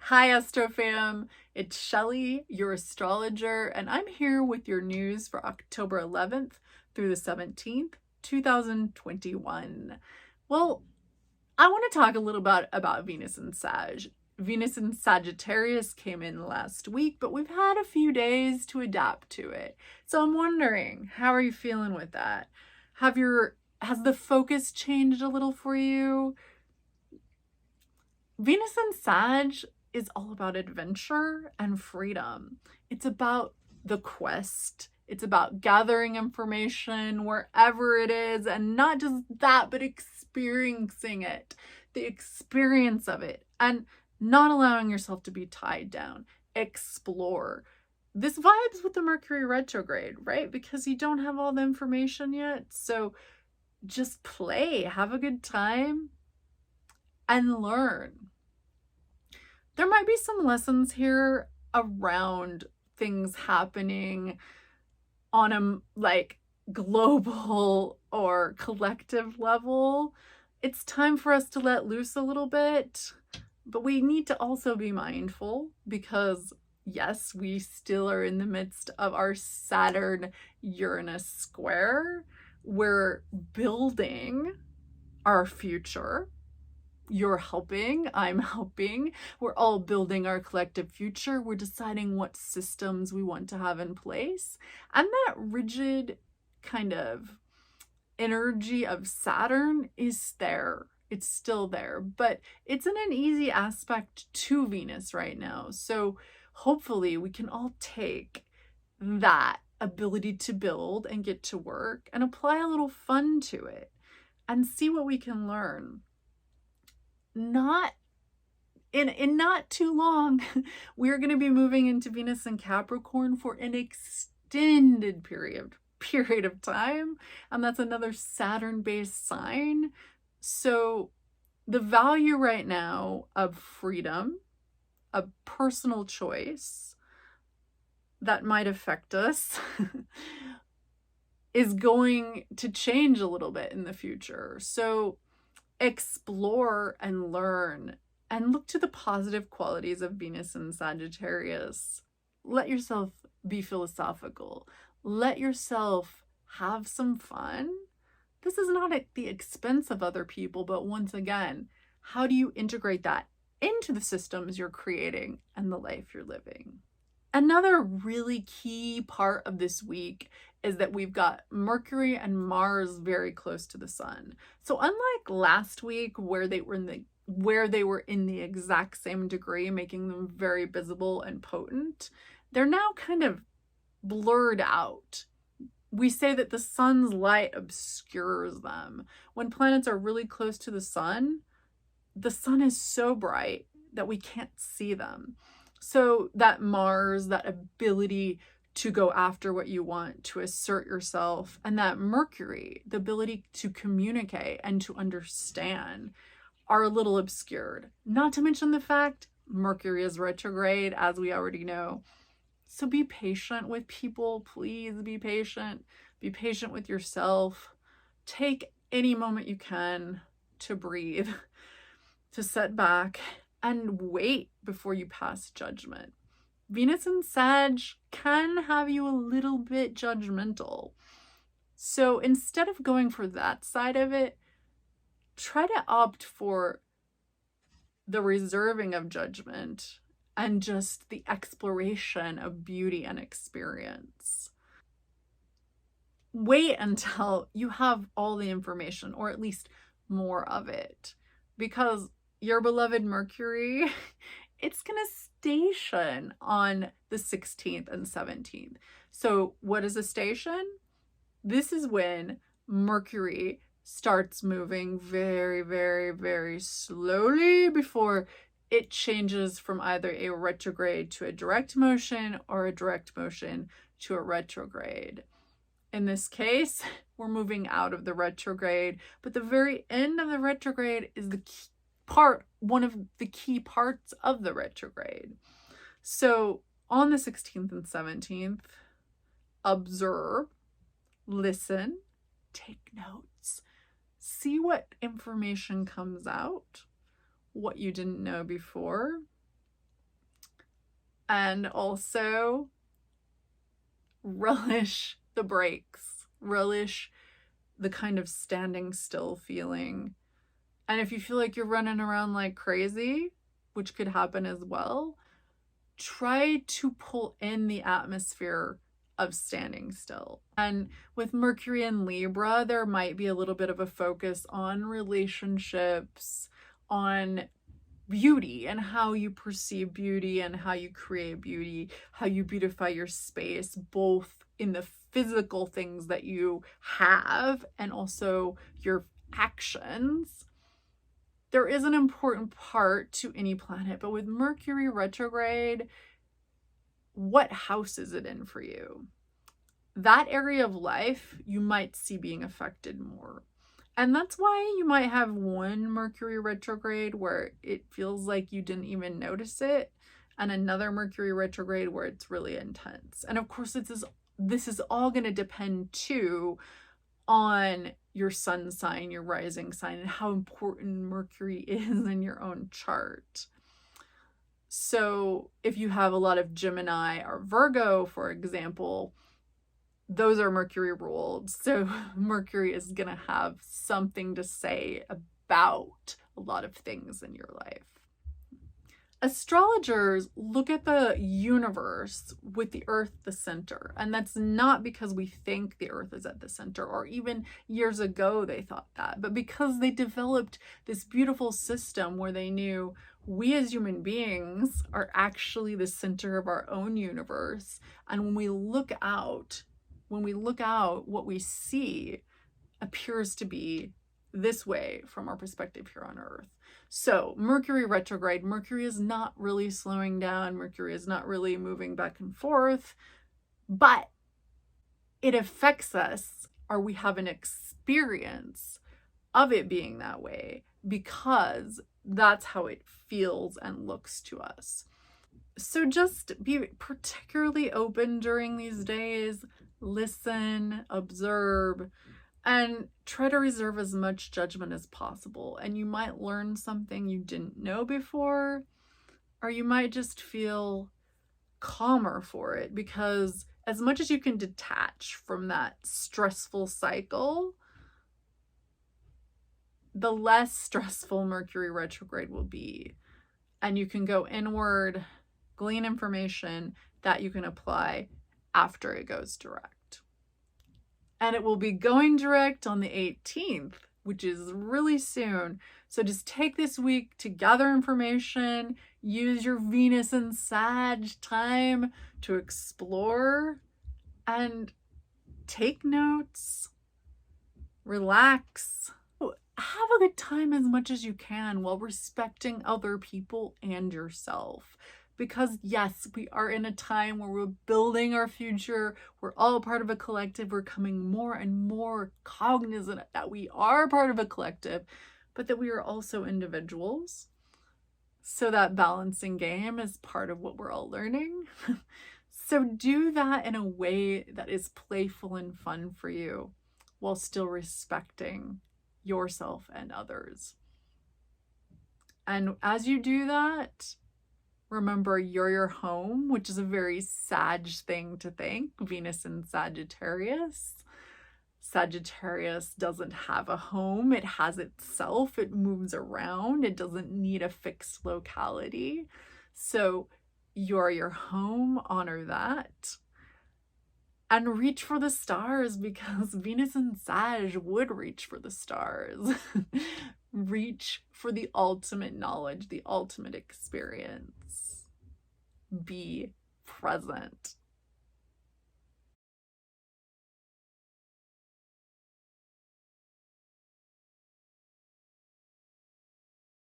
Hi, AstroFam. It's Shelly, your astrologer, and I'm here with your news for October 11th through the 17th, 2021. Well, I want to talk a little bit about Venus and Sag. Venus in Sagittarius came in last week, but we've had a few days to adapt to it. So I'm wondering, how are you feeling with that? Has the focus changed a little for you? Venus and Sag is all about adventure and freedom. It's about the quest. It's about gathering information wherever it is, and not just that, but experiencing it, the experience of it, and not allowing yourself to be tied down. Explore. This vibes with the Mercury retrograde, right? Because you don't have all the information yet. So just play, have a good time, and learn. There might be some lessons here around things happening on a global or collective level. It's time for us to let loose a little bit, but we need to also be mindful because yes, we still are in the midst of our Saturn Uranus square. We're building our future. You're helping, I'm helping. We're all building our collective future. We're deciding what systems we want to have in place. And that rigid kind of energy of Saturn is there. It's still there, but it's in an easy aspect to Venus right now. So hopefully we can all take that ability to build and get to work and apply a little fun to it and see what we can learn. Not too long, we're going to be moving into Venus and Capricorn for an extended period of time, and that's another Saturn-based sign. So the value right now of freedom, of personal choice that might affect us is going to change a little bit in the future. So explore and learn and look to the positive qualities of Venus and Sagittarius. Let yourself be philosophical. Let yourself have some fun. This is not at the expense of other people, but once again, how do you integrate that into the systems you're creating and the life you're living? Another really key part of this week is that we've got Mercury and Mars very close to the sun. So unlike last week where they were in the exact same degree, making them very visible and potent, they're now kind of blurred out. We say that the sun's light obscures them. When planets are really close to the sun is so bright that we can't see them. So that Mars, that ability to go after what you want, to assert yourself, and that Mercury, the ability to communicate and to understand, are a little obscured. Not to mention the fact Mercury is retrograde, as we already know. So be patient with people, please be patient. Be patient with yourself. Take any moment you can to breathe, to sit back, and wait before you pass judgment. Venus and Sag can have you a little bit judgmental. So instead of going for that side of it, try to opt for the reserving of judgment and just the exploration of beauty and experience. Wait until you have all the information, or at least more of it, because your beloved Mercury, it's going to station on the 16th and 17th. So what is a station? This is when Mercury starts moving very, very, very slowly before it changes from either a retrograde to a direct motion or a direct motion to a retrograde. In this case, we're moving out of the retrograde, but the very end of the retrograde is one of the key parts of the retrograde. So on the 16th and 17th, observe, listen, take notes, see what information comes out, what you didn't know before, And also relish the breaks, relish the kind of standing still feeling. And if you feel like you're running around like crazy, which could happen as well, try to pull in the atmosphere of standing still. And with Mercury in Libra, there might be a little bit of a focus on relationships, on beauty and how you perceive beauty and how you create beauty, how you beautify your space, both in the physical things that you have and also your actions. There is an important part to any planet, but with Mercury retrograde, what house is it in for you? That area of life you might see being affected more. And that's why you might have one Mercury retrograde where it feels like you didn't even notice it, and another Mercury retrograde where it's really intense. And of course, this is all going to depend too on your sun sign, your rising sign, and how important Mercury is in your own chart. So if you have a lot of Gemini or Virgo, for example, those are Mercury ruled. So Mercury is going to have something to say about a lot of things in your life. Astrologers look at the universe with the Earth the center. And that's not because we think the Earth is at the center, or even years ago they thought that, but because they developed this beautiful system where they knew we as human beings are actually the center of our own universe. And when we look out, what we see appears to be this way from our perspective here on Earth. So Mercury retrograde, Mercury is not really slowing down, Mercury is not really moving back and forth, but it affects us, or we have an experience of it being that way because that's how it feels and looks to us. So just be particularly open during these days. Listen, observe, and try to reserve as much judgment as possible. And you might learn something you didn't know before, or you might just feel calmer for it, because as much as you can detach from that stressful cycle, the less stressful Mercury retrograde will be. And you can go inward, glean information that you can apply after it goes direct. And it will be going direct on the 18th, which is really soon. So just take this week to gather information, use your Venus and Sag time to explore, and take notes, relax. Have a good time as much as you can while respecting other people and yourself. Because yes, we are in a time where we're building our future. We're all part of a collective. We're becoming more and more cognizant that we are part of a collective, but that we are also individuals. So that balancing game is part of what we're all learning. So do that in a way that is playful and fun for you while still respecting yourself and others. And as you do that, remember you're your home, which is a very Sag thing to think. Venus in Sagittarius. Sagittarius doesn't have a home. It has itself. It moves around. It doesn't need a fixed locality. So you're your home. Honor that. And reach for the stars, because Venus and Sag would reach for the stars. Reach for the ultimate knowledge, the ultimate experience. Be present.